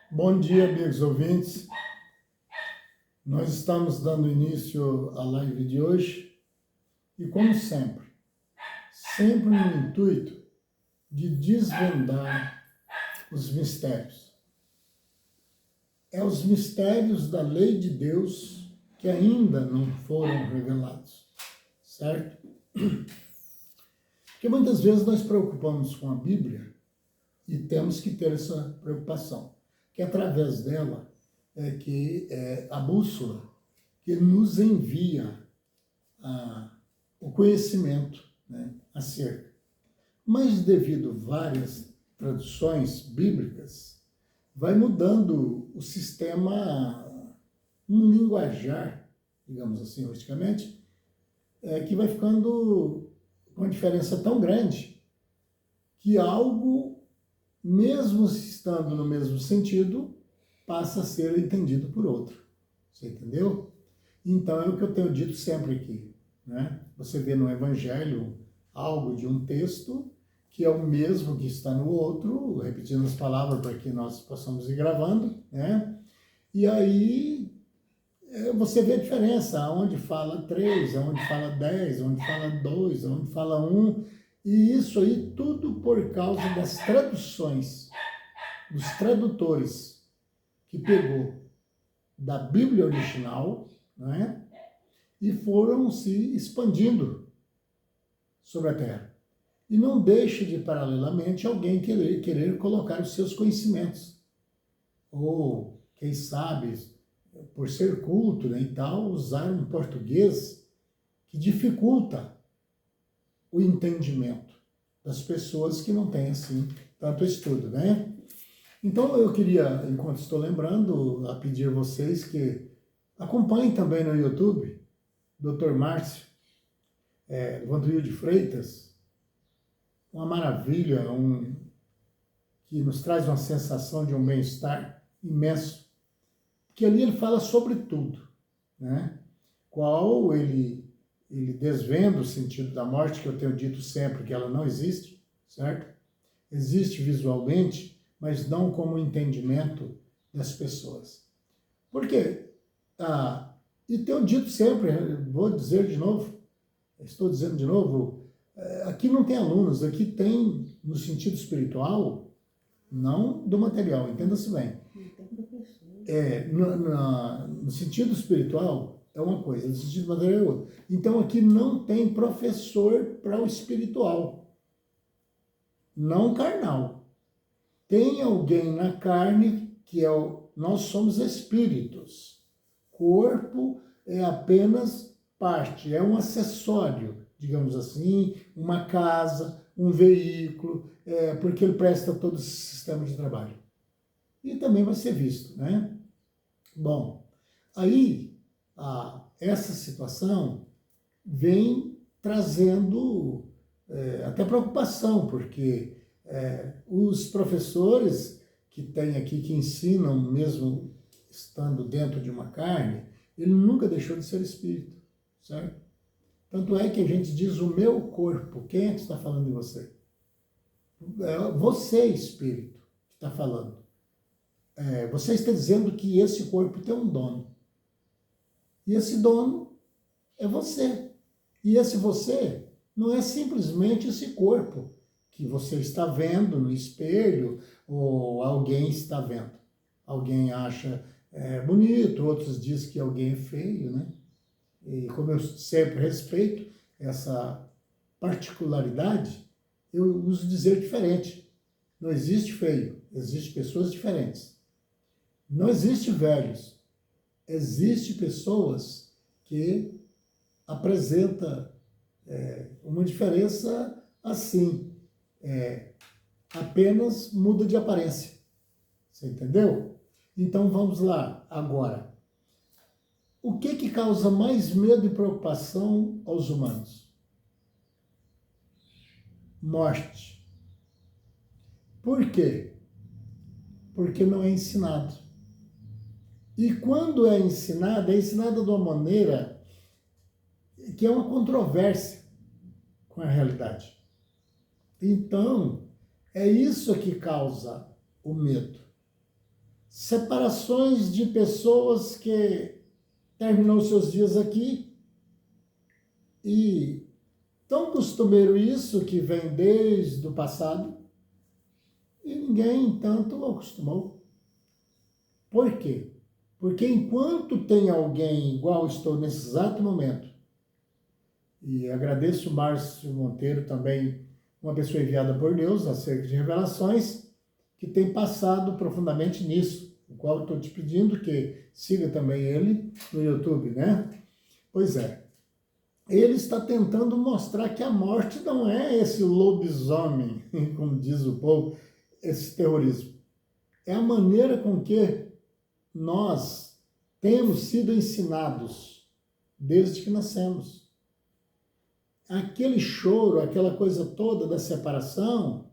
Bom dia, amigos ouvintes. Nós estamos dando início à live de hoje e, como sempre no intuito de desvendar os mistérios. É os mistérios da lei de Deus que ainda não foram revelados, certo? Porque muitas vezes nós preocupamos com a Bíblia e temos que ter essa preocupação, que através dela é a bússola que nos envia o conhecimento, né, acerca. Mas devido a várias traduções bíblicas, vai mudando o sistema, um linguajar, digamos assim, holisticamente, que vai ficando com uma diferença tão grande que algo, mesmo estando no mesmo sentido, passa a ser entendido por outro. Você entendeu? Então, é o que eu tenho dito sempre aqui, né? Você vê no Evangelho algo de um texto que é o mesmo que está no outro, repetindo as palavras para que nós possamos ir gravando, né? E aí você vê a diferença, onde fala 3, onde fala 10, onde fala 2, onde fala 1, e isso aí tudo por causa das traduções, dos tradutores, que pegou da Bíblia original, né, e foram se expandindo sobre a Terra. E não deixa de, paralelamente, alguém querer colocar os seus conhecimentos. Ou, quem sabe, por ser culto, né, e tal, usar um português que dificulta o entendimento das pessoas que não têm, assim, tanto estudo, né? Então, eu queria, enquanto estou lembrando, a pedir a vocês que acompanhem também no YouTube, Dr. Márcio, Vantuil de Freitas, uma maravilha, que nos traz uma sensação de um bem-estar imenso, que ali ele fala sobre tudo, né? Qual ele desvenda o sentido da morte, que eu tenho dito sempre que ela não existe, certo? Existe visualmente, mas não como entendimento das pessoas. Por quê? E tenho dito sempre, vou dizer de novo, estou dizendo de novo, aqui não tem alunos, aqui tem, no sentido espiritual, não do material, entenda-se bem. No sentido espiritual é uma coisa, no sentido material é outra. Então aqui não tem professor para o espiritual, não carnal. Tem alguém na carne que nós somos espíritos. Corpo é apenas parte, é um acessório, digamos assim, uma casa, um veículo, porque ele presta todo esse sistema de trabalho. E também vai ser visto, né? Bom, aí essa situação vem trazendo até preocupação, porque os professores que tem aqui, que ensinam, mesmo estando dentro de uma carne, ele nunca deixou de ser espírito, certo? Tanto é que a gente diz o meu corpo. Quem é que está falando de você? É você, espírito, que está falando. Você está dizendo que esse corpo tem um dono. E esse dono é você. E esse você não é simplesmente esse corpo que você está vendo no espelho ou alguém está vendo. Alguém acha bonito, outros dizem que alguém é feio, né? E como eu sempre respeito essa particularidade, eu uso dizer diferente. Não existe feio, existem pessoas diferentes. Não existe velhos, existe pessoas que apresentam uma diferença assim, apenas muda de aparência. Você entendeu? Então vamos lá agora. O que causa mais medo e preocupação aos humanos? Morte. Por quê? Porque não é ensinado. E quando é ensinado de uma maneira que é uma controvérsia com a realidade. Então, é isso que causa o medo. separações de pessoas que terminam seus dias aqui e tão costumeiro isso que vem desde o passado e ninguém tanto acostumou. Por quê? Porque enquanto tem alguém igual estou nesse exato momento, e agradeço o Márcio Monteiro também, uma pessoa enviada por Deus acerca de revelações, que tem passado profundamente nisso, o qual estou te pedindo que siga também ele no YouTube, né? Pois é. Ele está tentando mostrar que a morte não é esse lobisomem, como diz o povo, esse terrorismo. É a maneira com que nós temos sido ensinados desde que nascemos. Aquele choro, aquela coisa toda da separação,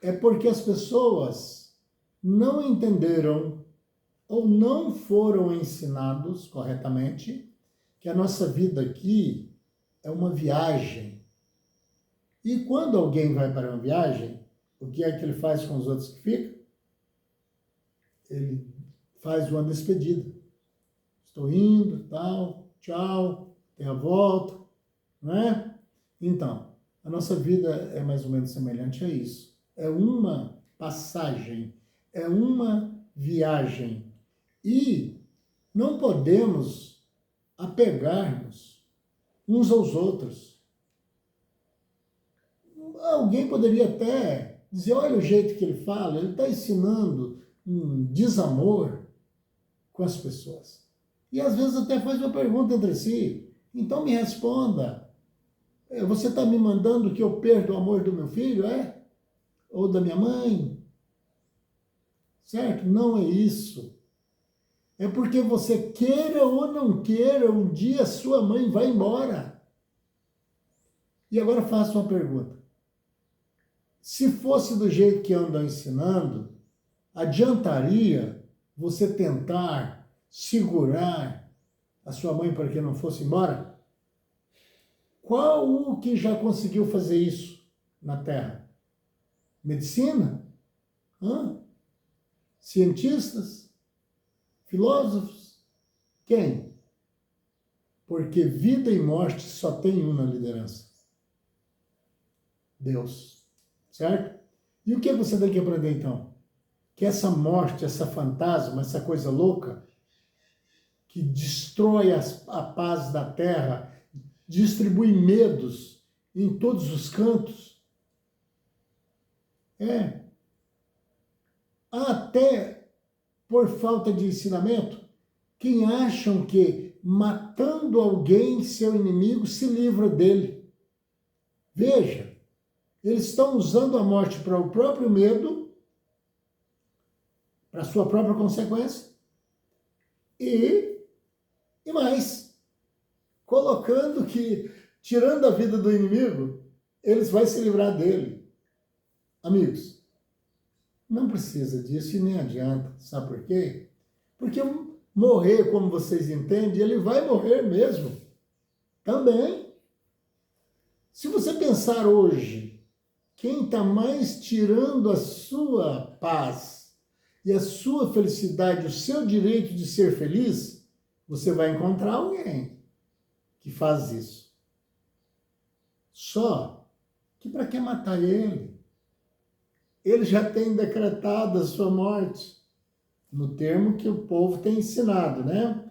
é porque as pessoas não entenderam ou não foram ensinados corretamente que a nossa vida aqui é uma viagem. E quando alguém vai para uma viagem, o que é que ele faz com os outros que ficam? Ele faz uma despedida. Estou indo, tal, tchau, até a volta, não é? Então, a nossa vida é mais ou menos semelhante a isso. É uma passagem, é uma viagem. E não podemos apegar-nos uns aos outros. Alguém poderia até dizer, olha o jeito que ele fala, ele está ensinando um desamor com as pessoas. E às vezes até faz uma pergunta entre si, então me responda, você está me mandando que eu perda o amor do meu filho, é? Ou da minha mãe? Certo? Não é isso. É porque você queira ou não queira, um dia sua mãe vai embora. E agora faço uma pergunta. Se fosse do jeito que andam ensinando, adiantaria você tentar segurar a sua mãe para que não fosse embora? Qual o que já conseguiu fazer isso na Terra? Medicina? Hã? Cientistas? Filósofos? Quem? Porque vida e morte só tem um na liderança. Deus. Certo? E o que você tem que aprender então? Que essa morte, essa fantasma, essa coisa louca, que destrói a paz da terra, distribui medos em todos os cantos, até por falta de ensinamento, quem acham que matando alguém, seu inimigo, se livra dele. Veja, eles estão usando a morte para o próprio medo, para a sua própria consequência, e mais, colocando que, tirando a vida do inimigo, eles vão se livrar dele. Amigos, não precisa disso e nem adianta. Sabe por quê? Porque morrer, como vocês entendem, ele vai morrer mesmo. Também. Se você pensar hoje, quem está mais tirando a sua paz e a sua felicidade, o seu direito de ser feliz, você vai encontrar alguém que faz isso. Só que para que matar ele? Ele já tem decretado a sua morte, no termo que o povo tem ensinado, né?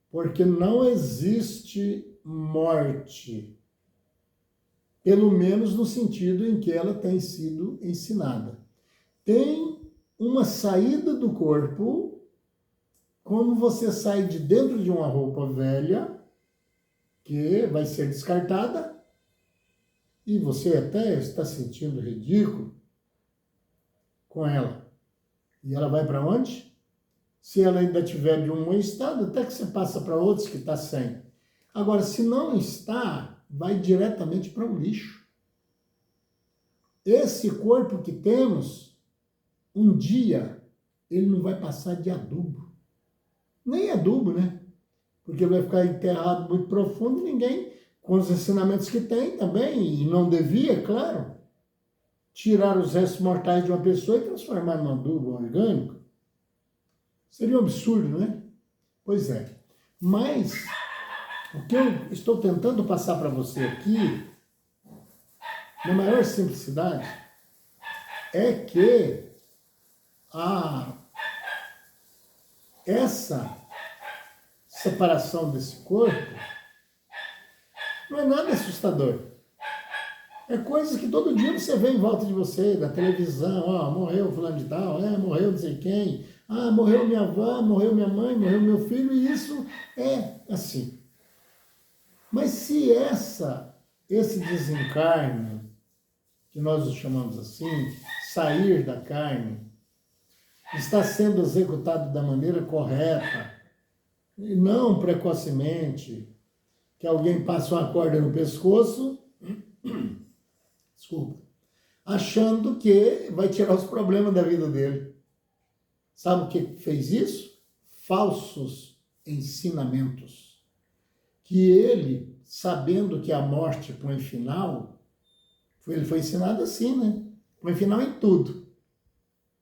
Porque não existe morte, pelo menos no sentido em que ela tem sido ensinada. Tem uma saída do corpo, como você sai de dentro de uma roupa velha, que vai ser descartada, e você até está sentindo ridículo com ela. E ela vai para onde? Se ela ainda estiver de um bom estado, até que você passa para outros que está sem. Agora, se não está, vai diretamente para o lixo. Esse corpo que temos, um dia, ele não vai passar de adubo. Nem adubo, né? Porque vai ficar enterrado muito profundo e ninguém, com os ensinamentos que tem também, e não devia, claro, tirar os restos mortais de uma pessoa e transformar num adubo orgânico. Seria um absurdo, né? Pois é. Mas o que eu estou tentando passar para você aqui, na maior simplicidade, é que essa separação desse corpo não é nada assustador. É coisas que todo dia você vê em volta de você, da televisão, ó, morreu fulano de tal, morreu não sei quem, morreu minha avó, morreu minha mãe, morreu meu filho, e isso é assim. Mas se esse desencarne, que nós o chamamos assim, sair da carne, está sendo executado da maneira correta, e não precocemente, que alguém passa uma corda no pescoço, desculpa, achando que vai tirar os problemas da vida dele. Sabe o que fez isso? Falsos ensinamentos. Que ele, sabendo que a morte põe final, ele foi ensinado assim, né? Põe final em tudo.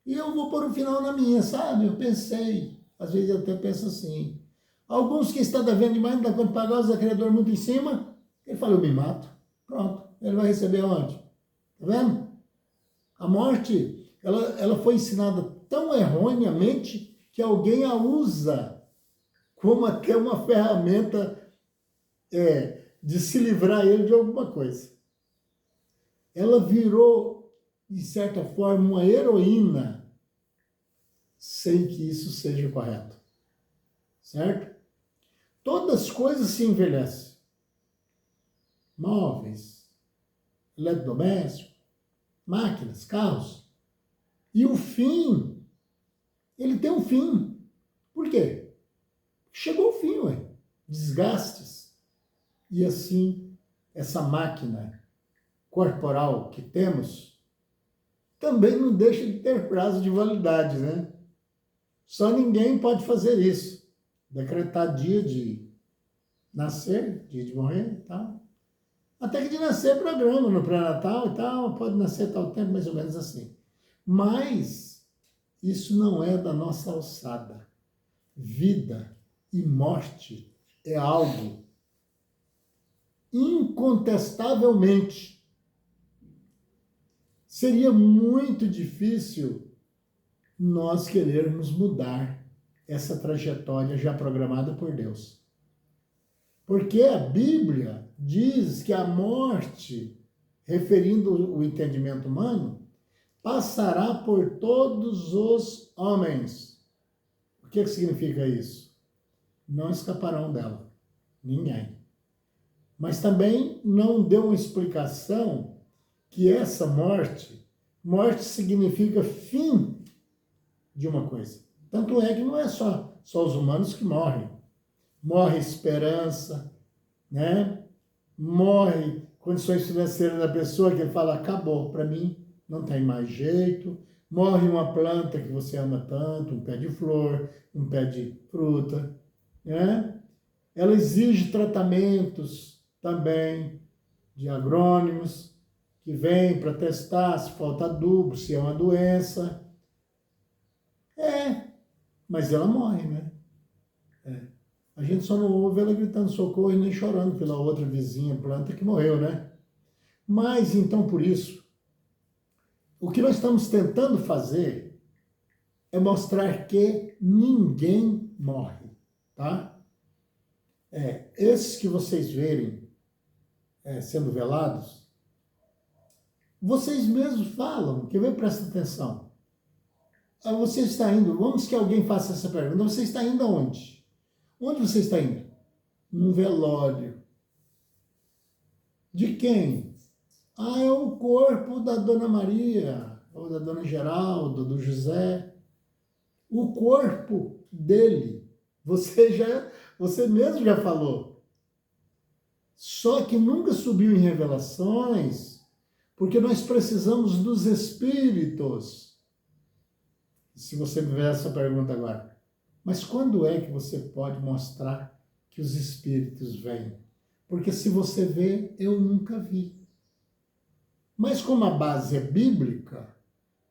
E eu vou pôr um final na minha, sabe? Eu pensei, às vezes eu até penso assim. Alguns que estão devendo demais, não dá conta de pagar, os acreedores muito em cima, ele fala, eu me mato. Pronto, ele vai receber onde? Tá vendo? A morte, ela foi ensinada tão erroneamente que alguém a usa como até uma ferramenta de se livrar ele de alguma coisa. Ela virou, de certa forma, uma heroína sem que isso seja correto. Certo? Todas as coisas se envelhecem. Móveis, eletrodomésticos, máquinas, carros. E o fim, ele tem um fim. Por quê? Chegou o fim, ué. Desgastes. E assim, essa máquina corporal que temos também não deixa de ter prazo de validade, né? Só ninguém pode fazer isso. Decretar dia de nascer, dia de morrer e tal. Até que de nascer programa no pré-natal e tal, pode nascer tal tempo, mais ou menos assim. Mas isso não é da nossa alçada. Vida e morte é algo incontestavelmente. Seria muito difícil nós querermos mudar essa trajetória já programada por Deus. Porque a Bíblia diz que a morte, referindo o entendimento humano, passará por todos os homens. O que significa isso? Não escaparão dela. Ninguém. Mas também não deu uma explicação que essa morte significa fim de uma coisa. Tanto é que não é só os humanos que morrem. Morre esperança, né? Morre condições financeiras da pessoa que ele fala, acabou, para mim não tem mais jeito. Morre uma planta que você ama tanto, um pé de flor, um pé de fruta, né? Ela exige tratamentos também de agrônomos que vêm para testar se falta adubo, se é uma doença. Mas ela morre, né? A gente só não ouve ela gritando socorro e nem chorando pela outra vizinha planta que morreu, né? Mas, então, por isso, o que nós estamos tentando fazer é mostrar que ninguém morre, tá? Esses que vocês verem sendo velados, vocês mesmos falam, quer ver? Presta atenção. Você está indo, vamos que alguém faça essa pergunta, você está indo aonde? Onde você está indo? Num velório. De quem? É o corpo da Dona Maria, ou da Dona Geralda, do José. O corpo dele. Você mesmo já falou. Só que nunca subiu em revelações, porque nós precisamos dos espíritos. Se você me ver essa pergunta agora. Mas quando é que você pode mostrar que os espíritos vêm? Porque se você vê, eu nunca vi. Mas como a base é bíblica,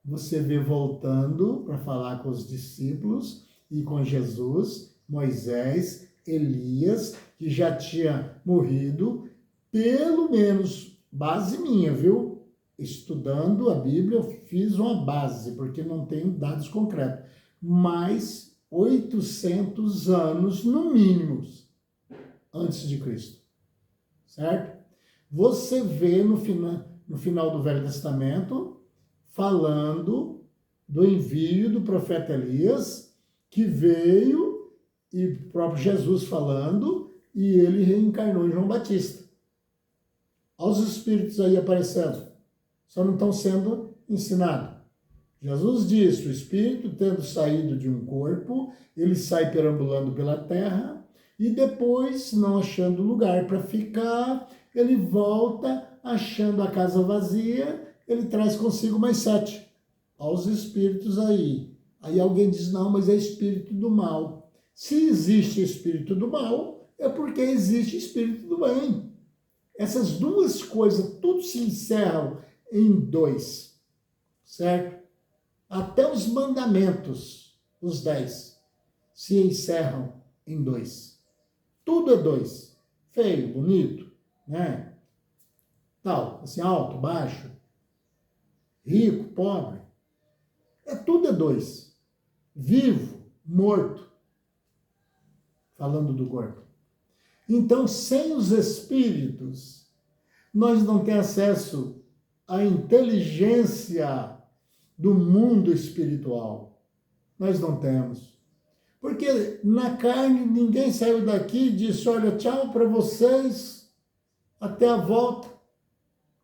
você vê voltando para falar com os discípulos E com Jesus, Moisés, Elias, que já tinha morrido, pelo menos, base minha, viu? Estudando a Bíblia, eu fiz uma base, porque não tenho dados concretos. Mas 800 anos, no mínimo, antes de Cristo. Certo? Você vê no final do Velho Testamento, falando do envio do profeta Elias, que veio, e o próprio Jesus falando, e ele reencarnou em João Batista. Olha os espíritos aí aparecendo, só não estão sendo ensinados. Jesus disse, o espírito tendo saído de um corpo, ele sai perambulando pela terra, e depois, não achando lugar para ficar, ele volta, achando a casa vazia, ele traz consigo mais 7. Olha os espíritos aí. Aí alguém diz, não, mas é espírito do mal. Se existe espírito do mal, é porque existe espírito do bem. Essas duas coisas, tudo se encerram em 2, certo? Até os mandamentos, os 10, se encerram em 2. Tudo é 2. Feio, bonito, né? Tal, assim, alto, baixo, rico, pobre. Tudo é 2. Vivo, morto. Falando do corpo. Então, sem os espíritos, nós não temos acesso à inteligência do mundo espiritual. Nós não temos. Porque na carne ninguém saiu daqui e disse, olha, tchau para vocês, até a volta.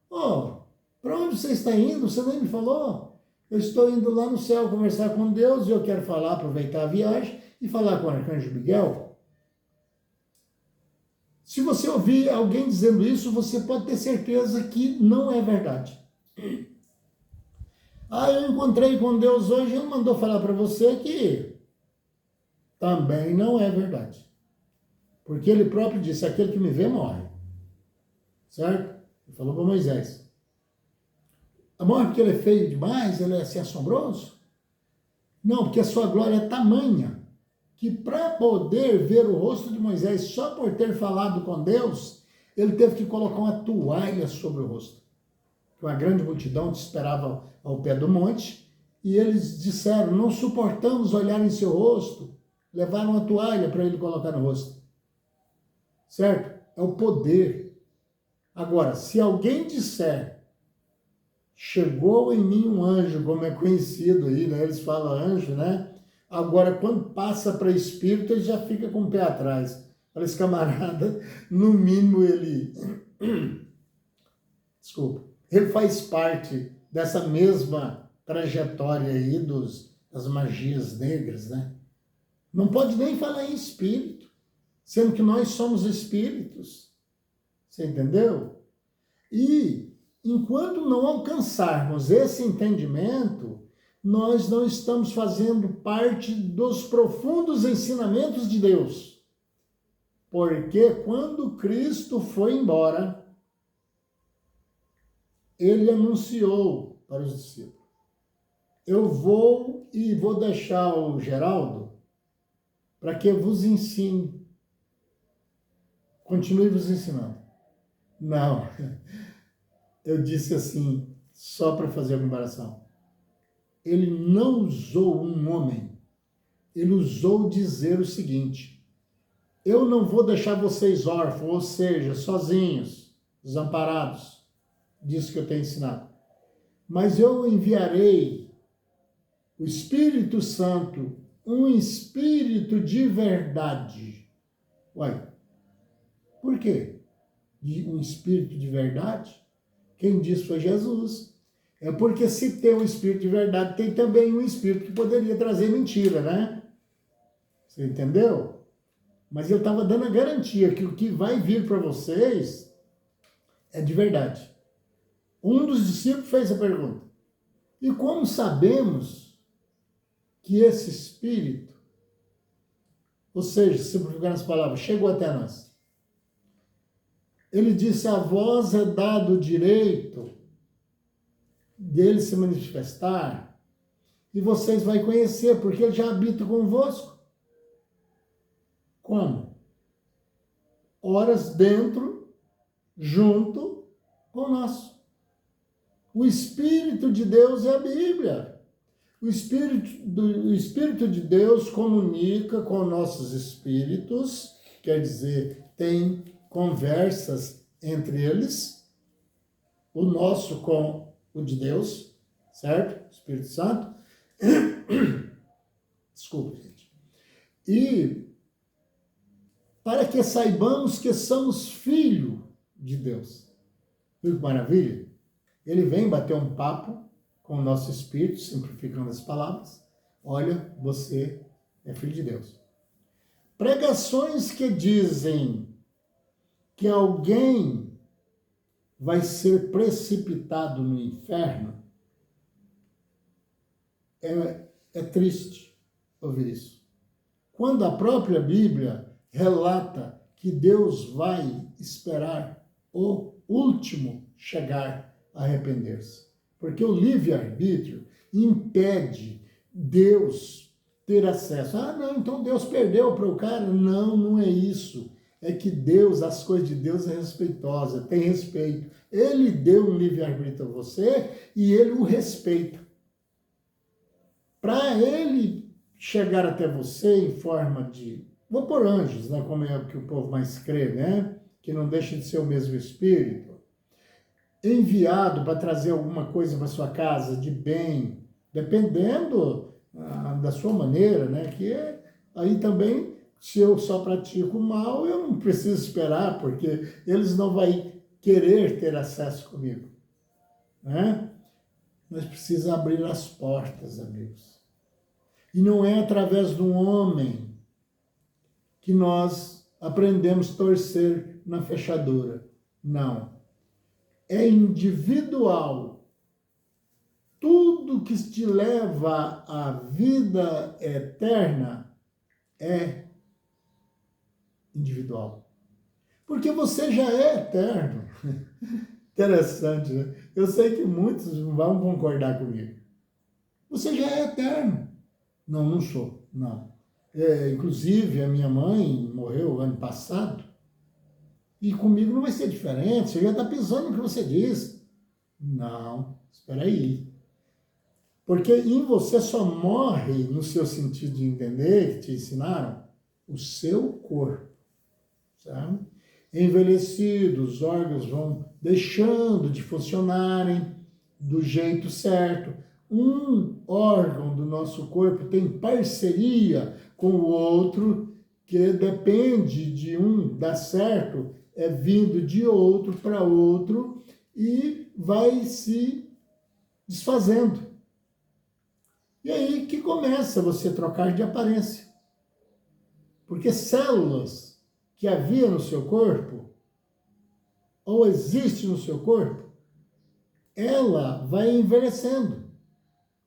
Oh, para onde você está indo? Você nem me falou. Eu estou indo lá no céu conversar com Deus e eu quero falar, aproveitar a viagem e falar com o Arcanjo Miguel. Se você ouvir alguém dizendo isso, você pode ter certeza que não é verdade. Ah, eu encontrei com Deus hoje, ele mandou falar para você que também não é verdade. Porque ele próprio disse, aquele que me vê morre. Certo? Ele falou para Moisés. Morre porque ele é feio demais, ele é assim assombroso? Não, porque a sua glória é tamanha que para poder ver o rosto de Moisés, só por ter falado com Deus, ele teve que colocar uma toalha sobre o rosto. Uma grande multidão te esperava ao pé do monte, e eles disseram, não suportamos olhar em seu rosto, levaram uma toalha para ele colocar no rosto. Certo? É o poder. Agora, se alguém disser, chegou em mim um anjo, como é conhecido aí, né? Eles falam anjo, né? Agora, quando passa para espírito, ele já fica com o pé atrás. Olha, esse camarada, no mínimo, ele... Desculpa. Ele faz parte dessa mesma trajetória aí das magias negras, né? Não pode nem falar em espírito, sendo que nós somos espíritos. Você entendeu? E enquanto não alcançarmos esse entendimento, nós não estamos fazendo parte dos profundos ensinamentos de Deus. Porque quando Cristo foi embora, ele anunciou para os discípulos, eu vou e vou deixar o Geraldo para que vos ensine, continue vos ensinando. Não, eu disse assim, só para fazer a comparação. Ele não usou um homem, ele usou dizer o seguinte, eu não vou deixar vocês órfãos, ou seja, sozinhos, desamparados, disso que eu tenho ensinado. Mas eu enviarei o Espírito Santo, um Espírito de verdade. Uai, por quê? Um Espírito de verdade? Quem disse foi Jesus. É porque se tem um Espírito de verdade, tem também um Espírito que poderia trazer mentira, né? Você entendeu? Mas ele estava dando a garantia que o que vai vir para vocês é de verdade. Um dos discípulos fez a pergunta, e como sabemos que esse Espírito, ou seja, simplificando as palavras, chegou até nós? Ele disse, a vós é dado o direito dele se manifestar e vocês vão conhecer, porque ele já habita convosco. Como? Horas dentro, junto conosco. O Espírito de Deus é a Bíblia. O Espírito de Deus comunica com nossos espíritos, quer dizer, tem conversas entre eles, o nosso com o de Deus, certo? Espírito Santo. Desculpe, gente. E para que saibamos que somos filhos de Deus. Viu que maravilha? Ele vem bater um papo com o nosso espírito, simplificando as palavras. Olha, você é filho de Deus. Pregações que dizem que alguém vai ser precipitado no inferno, é triste ouvir isso. Quando a própria Bíblia relata que Deus vai esperar o último chegar a arrepender-se. Porque o livre-arbítrio impede Deus ter acesso. Ah, não, então Deus perdeu para o cara? Não, não é isso. É que Deus, as coisas de Deus é respeitosa, tem respeito. Ele deu um livre-arbítrio a você e ele o respeita. Para ele chegar até você em forma de... Vou pôr anjos, né, como é o que o povo mais crê, né? Que não deixa de ser o mesmo Espírito. Enviado para trazer alguma coisa para sua casa de bem, dependendo da sua maneira, né? Que aí também, se eu só pratico mal, eu não preciso esperar, porque eles não vão querer ter acesso comigo, né? Mas precisa abrir as portas, amigos. E não é através de um homem que nós aprendemos a torcer na fechadura. Não. É individual. Tudo que te leva à vida eterna é individual. Porque você já é eterno. Interessante, né? Eu sei que muitos vão concordar comigo. Você já é eterno. Não, não sou, não. Inclusive, a minha mãe morreu ano passado, e comigo não vai ser diferente, você já está pisando no que você diz. Não, espera aí. Porque em você só morre, no seu sentido de entender, que te ensinaram, o seu corpo, sabe? Envelhecido, os órgãos vão deixando de funcionarem do jeito certo. Um órgão do nosso corpo tem parceria com o outro, que depende de um dar certo, é vindo de outro para outro e vai se desfazendo. E aí que começa você a trocar de aparência. Porque células que havia no seu corpo, ou existe no seu corpo, ela vai envelhecendo.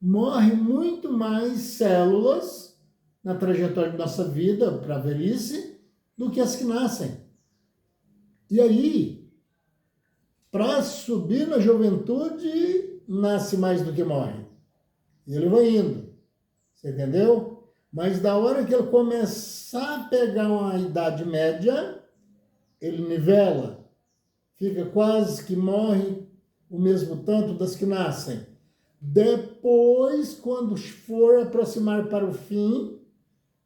Morre muito mais células na trajetória da nossa vida para a velhice do que as que nascem. E aí, para subir na juventude, nasce mais do que morre. E ele vai indo. Você entendeu? Mas da hora que ele começar a pegar uma idade média, ele nivela. Fica quase que morre o mesmo tanto das que nascem. Depois, quando for aproximar para o fim,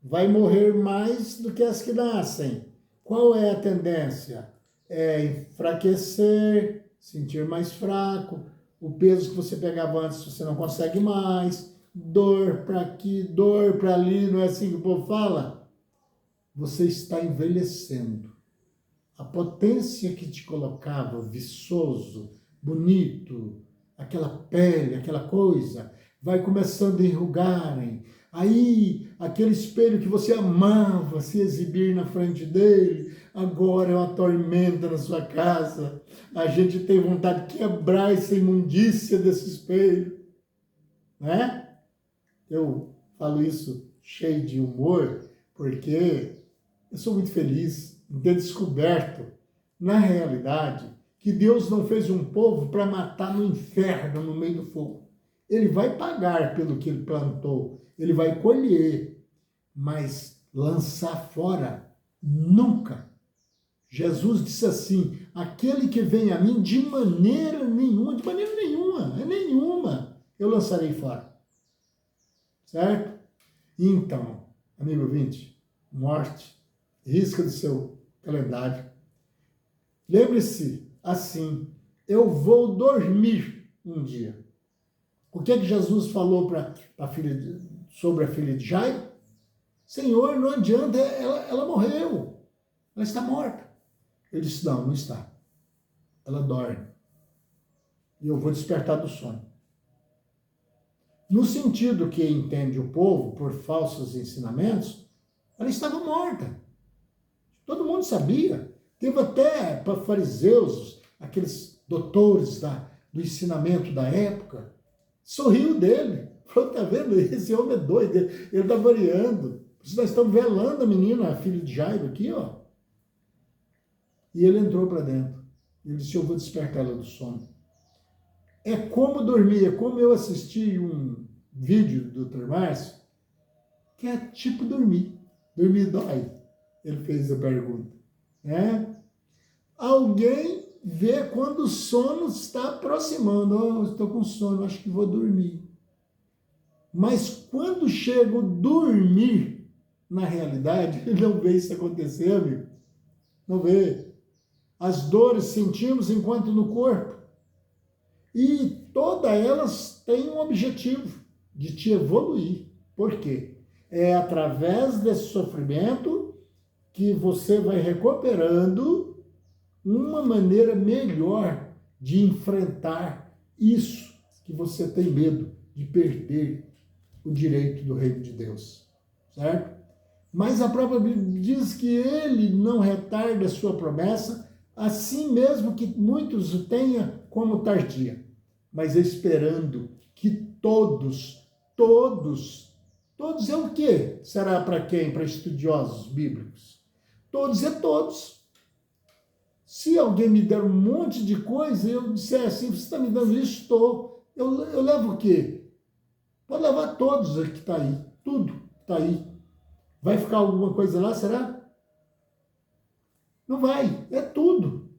vai morrer mais do que as que nascem. Qual é a tendência? É enfraquecer, sentir mais fraco, o peso que você pegava antes você não consegue mais, dor para aqui, dor para ali, não é assim que o povo fala? Você está envelhecendo. A potência que te colocava viçoso, bonito, aquela pele, aquela coisa, vai começando a enrugarem. Aí, aquele espelho que você amava se exibir na frente dele, agora é uma tormenta na sua casa. A gente tem vontade de quebrar essa imundícia desse espelho, né? Eu falo isso cheio de humor, porque eu sou muito feliz em ter descoberto, na realidade, que Deus não fez um povo para matar no inferno, no meio do fogo. ele vai pagar pelo que ele plantou, ele vai colher, mas lançar fora, nunca. Jesus disse assim, aquele que vem a mim de maneira nenhuma, eu lançarei fora. Certo? Então, amigo ouvinte, morte, risca do seu calendário. Lembre-se, assim, eu vou dormir um dia. O que é que Jesus falou sobre a filha de Jairo? Senhor, não adianta, ela morreu, ela está morta. Ele disse, não está. Ela dorme. E eu vou despertar do sono. No sentido que entende o povo por falsos ensinamentos, ela estava morta. Todo mundo sabia. Teve até para fariseus, aqueles doutores do ensinamento da época, sorriu dele. Falou, tá vendo? Esse homem é doido, ele está variando. Nós estamos velando a menina, a filha de Jairo aqui, ó. E ele entrou para dentro. Ele disse, eu vou despertar ela do sono. É como dormir, é como eu assisti um vídeo do Dr. Márcio, que é tipo dormir. Dormir dói. Ele fez a pergunta. Alguém vê quando o sono está aproximando. Oh, estou com sono, acho que vou dormir. Mas quando chega o dormir, na realidade, ele não vê isso acontecer, amigo. Não vê. As dores sentimos enquanto no corpo. E todas elas têm um objetivo de te evoluir. Por quê? É através desse sofrimento que você vai recuperando uma maneira melhor de enfrentar isso que você tem medo de perder o direito do reino de Deus. Certo? Mas a própria Bíblia diz que ele não retarda a sua promessa, assim mesmo que muitos o tenham como tardia, mas esperando que todos é o quê? Será para quem? Para estudiosos bíblicos. Todos é todos. Se alguém me der um monte de coisa, eu disser assim, você está me dando isso, estou. Eu levo o quê? Pode levar todos que está aí, tudo está aí. Vai ficar alguma coisa lá, será? Não vai, é tudo.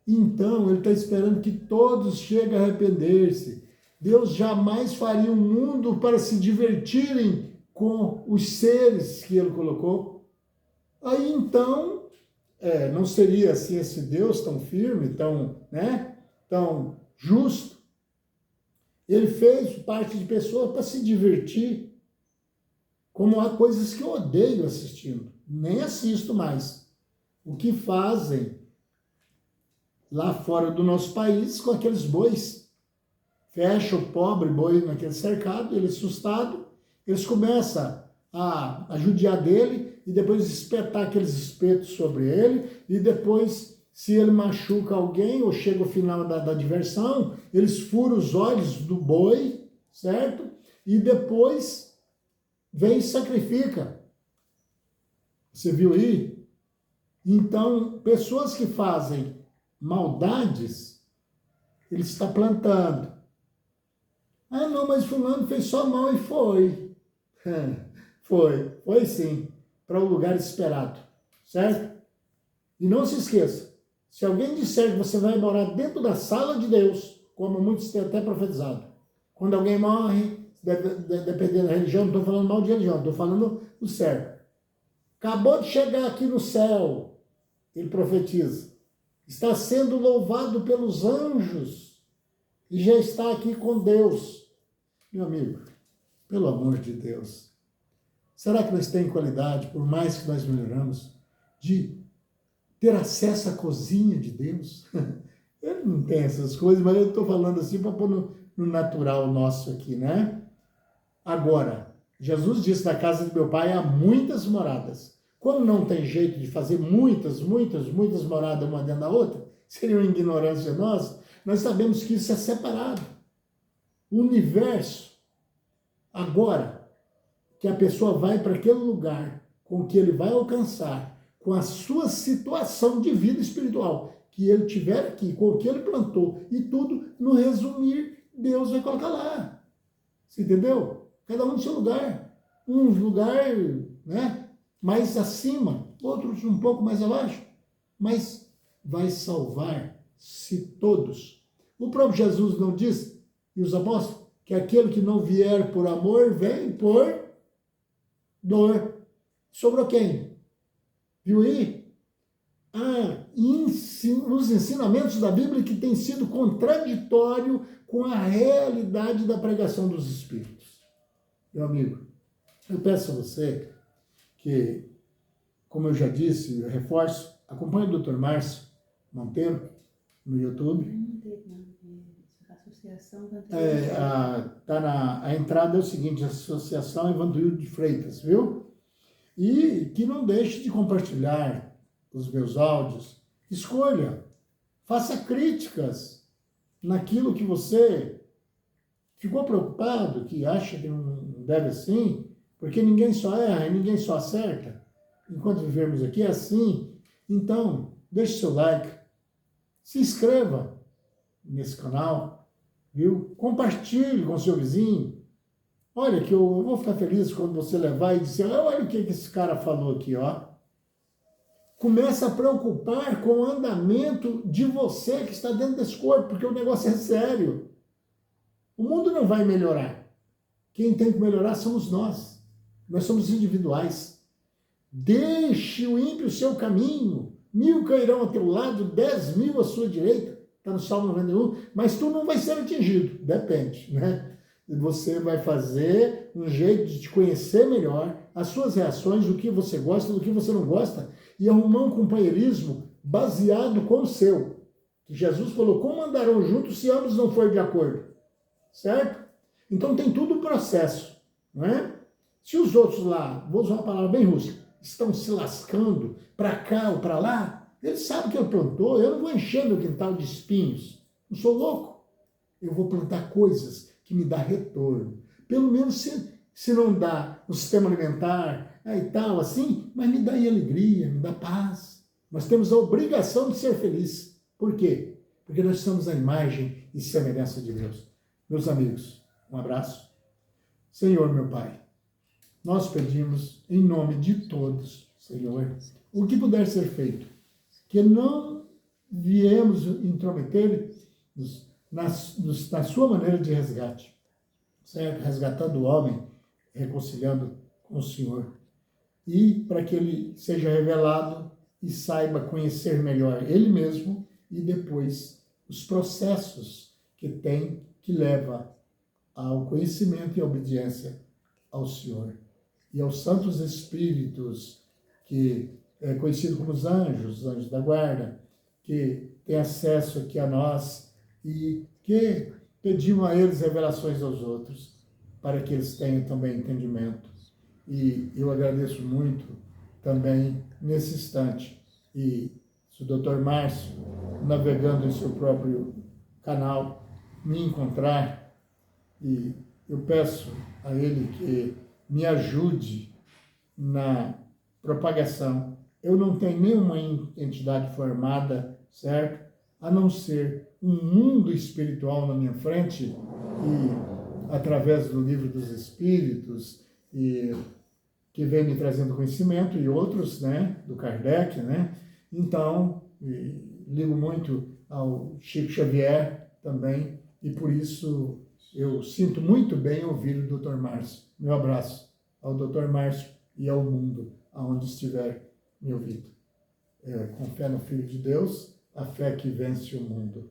Então, ele está esperando que todos cheguem a arrepender-se. Deus jamais faria um mundo para se divertirem com os seres que ele colocou. Aí, então, não seria assim esse Deus tão firme, tão justo. Ele fez parte de pessoas para se divertir. Como há coisas que eu odeio assistindo. Nem assisto mais. O que fazem lá fora do nosso país com aqueles bois. Fecha o pobre boi naquele cercado, ele assustado, eles começam a judiar dele e depois espetar aqueles espetos sobre ele e depois, se ele machuca alguém ou chega ao final da diversão, eles furam os olhos do boi, certo? E depois vem e sacrifica. Você viu aí? Então, pessoas que fazem maldades, ele está plantando. Ah, não, mas fulano fez só mal e foi. Foi sim, para um lugar esperado, certo? E não se esqueça, se alguém disser que você vai morar dentro da sala de Deus, como muitos têm até profetizado, quando alguém morre, dependendo da religião, não estou falando mal de religião, estou falando o certo. Acabou de chegar aqui no céu, ele profetiza. Está sendo louvado pelos anjos e já está aqui com Deus. Meu amigo, pelo amor de Deus, será que nós temos qualidade, por mais que nós melhoramos, de ter acesso à cozinha de Deus? Eu não tenho essas coisas, mas eu estou falando assim para pôr no natural nosso aqui, né? Agora, Jesus disse, na casa de meu pai há muitas moradas. Como não tem jeito de fazer muitas moradas uma dentro da outra, seria uma ignorância nossa, nós sabemos que isso é separado. O universo, agora que a pessoa vai para aquele lugar com que ele vai alcançar, com a sua situação de vida espiritual, que ele tiver aqui, com o que ele plantou, e tudo, no resumir, Deus vai colocar lá. Você entendeu? Cada um no seu lugar. Um lugar, né, mais acima, outros um pouco mais abaixo. Mas vai salvar se todos. O próprio Jesus não diz, e os apóstolos, que aquele que não vier por amor, vem por dor. Sobrou quem? Viu aí? Os ensinamentos da Bíblia que têm sido contraditório com a realidade da pregação dos Espíritos. Meu amigo, eu peço a você que, como eu já disse, eu reforço, acompanhe o Dr. Márcio Monteiro no YouTube. A entrada é o seguinte, Associação Evangelho de Freitas, viu? E que não deixe de compartilhar os meus áudios. Escolha, faça críticas naquilo que você ficou preocupado, que acha que não deve assim, porque ninguém só erra e ninguém só acerta. Enquanto vivermos aqui é assim. Então, deixe seu like, se inscreva nesse canal, viu? Compartilhe com seu vizinho. Olha que eu vou ficar feliz quando você levar e dizer, olha o que esse cara falou aqui, ó. Começa a preocupar com o andamento de você que está dentro desse corpo, porque o negócio é sério. O mundo não vai melhorar. Quem tem que melhorar somos nós. Nós somos individuais. Deixe o ímpio o seu caminho. 1000 cairão ao teu lado, 10.000 à sua direita. Está no Salmo 91. Mas tu não vai ser atingido. Depende, né? Você vai fazer um jeito de te conhecer melhor, as suas reações, o que você gosta, do que você não gosta, e arrumar um companheirismo baseado com o seu. Que Jesus falou, como andarão juntos se ambos não forem de acordo? Certo? Então tem tudo um processo, não é? Se os outros lá, vou usar uma palavra bem rústica, estão se lascando para cá ou para lá, eles sabem que eu plantou, eu não vou encher meu quintal de espinhos. Não sou louco. Eu vou plantar coisas que me dá retorno. Pelo menos se não dá no sistema alimentar e tal, assim, mas me dá alegria, me dá paz. Nós temos a obrigação de ser felizes. Por quê? Porque nós somos a imagem e semelhança de Deus. Meus amigos, um abraço. Senhor, meu Pai, nós pedimos em nome de todos, Senhor, o que puder ser feito, que não viemos intrometer-nos na sua maneira de resgate, certo? Resgatando o homem, reconciliando com o Senhor. E para que ele seja revelado e saiba conhecer melhor ele mesmo e depois os processos que leva ao conhecimento e à obediência ao Senhor. E aos santos espíritos, que é conhecido como os anjos da guarda, que têm acesso aqui a nós, e que pedimos a eles revelações aos outros, para que eles tenham também entendimento. E eu agradeço muito também nesse instante. E se o Dr. Márcio, navegando em seu próprio canal, me encontrar, e eu peço a ele que me ajude na propagação. Eu não tenho nenhuma entidade formada, certo? A não ser um mundo espiritual na minha frente, e através do Livro dos Espíritos, e que vem me trazendo conhecimento, e outros, né, do Kardec, né? Então, ligo muito ao Chico Xavier também, e por isso eu sinto muito bem ouvir o Dr. Márcio. Meu abraço ao Dr. Márcio e ao mundo, aonde estiver me ouvindo. Com fé no Filho de Deus, a fé que vence o mundo.